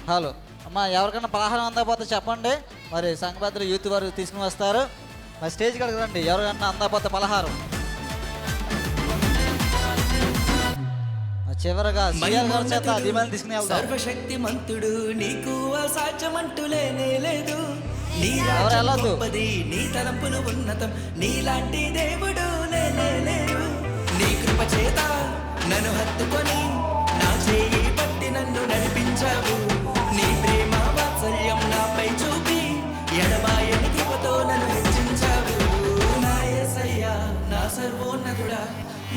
Hello అమ్మా, ఎవరికైనా పలహారం అందకపోతే చెప్పండి, మరి సంఘ పెద్దలు యూత్ వారు తీసుకుని వస్తారు. మరి స్టేజ్ కాడికి రండి, ఎవరికైనా అందకపోతే పలహారం. చివరగా దీపాన్ని తీసుకుని వెళ్దాం. సర్వశక్తి మంతుడు, నీకు అసాధ్యమంటూ లేనే లేదు. నీ గొప్పది, నీ తలంపులు ఉన్నతం, నీలాంటి దేవుడు లేనే లేరు. నీ కృప చేత నన్ను హత్తుకొని నా చేయి పట్టి నన్ను నడిపించావు. నీ ప్రేమ వాత్సల్యం నాపై చూపి ఎడబాయని కృపతో నన్ను హెచ్చించావు. నా యేసయ్యా నా సర్వోన్నతుడా,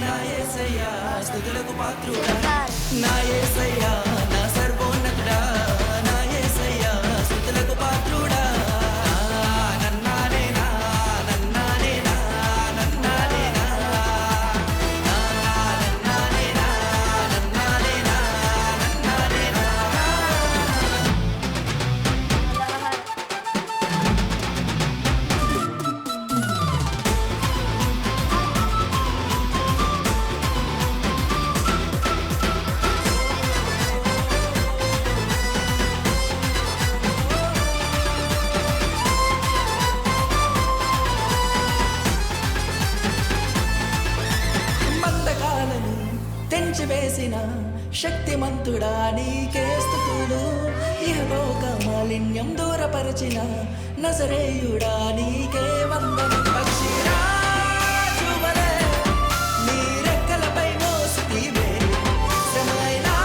నా యేసయ్యా స్తుతులకు పాత్రుడా, నా యేసయ్యా నా సర్వోన్నతుడా, నా యేసయ్యా స్తుతులకు పాత్రుడా. తెంచివేసిన శక్తిమంతుడా నీకే స్తుతులు. ఇహలోక మాలిన్యం దూరపరచిన నజరేయుడా నీకే వందనం. పక్షిరాజువలే నీ రెక్కలపై మోసితివే, శ్రమైనా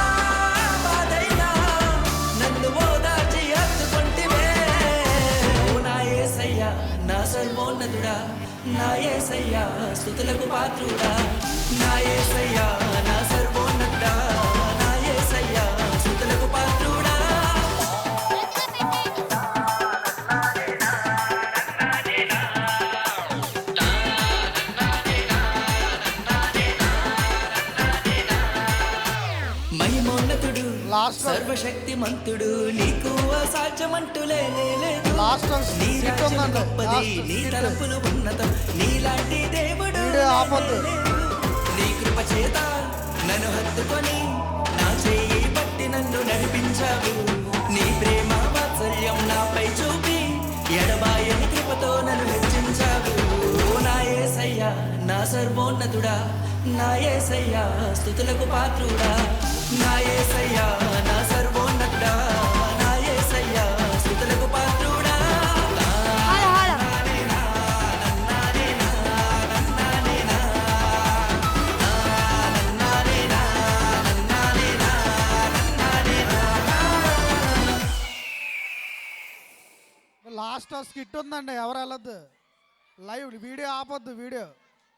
బాధైనా నన్ను ఓదార్చి హత్తుకొంటివే. ఓ నా యేసయ్యా నా సర్వోన్నతుడా, నా యేసయ్యా స్తుతులకు పాత్రుడా, నా యేసయ్యా నా సర్వోన్నతుడా, నా యేసయ్యా స్తుతులకు పాత్రుడా. మహిమోన్నతుడు, సర్వశక్తి మంతుడు, నీకు అసాధ్యమంటూ లేనే లేదు. నీ రాజ్యం గొప్పది, నీ తలపులు ఉన్నతం, నీలాంటి దేవుడు నీ కృప చేత నన్ను హత్తుకొని నా చేయి పట్టి నన్ను నడిపించావు. నీ ప్రేమ వాత్సల్యం నాపై చూపి ఎడబాయని కృపతో నన్ను హెచ్చించావు. నా యేసయ్యా నా సర్వోన్నతుడా, నా యేసయ్యా స్తుతులకు పాత్రుడా, నా యేసయ్యా నా సర్వోన్నతుడా, నా యేసయ్యా స్తుతులకు పాత్రుడా. లాస్ట్ స్కిట్ ఉందండి, ఎవరు వెళ్ళొద్దు, లైవ్ వీడియో ఆపొద్దు. వీడియో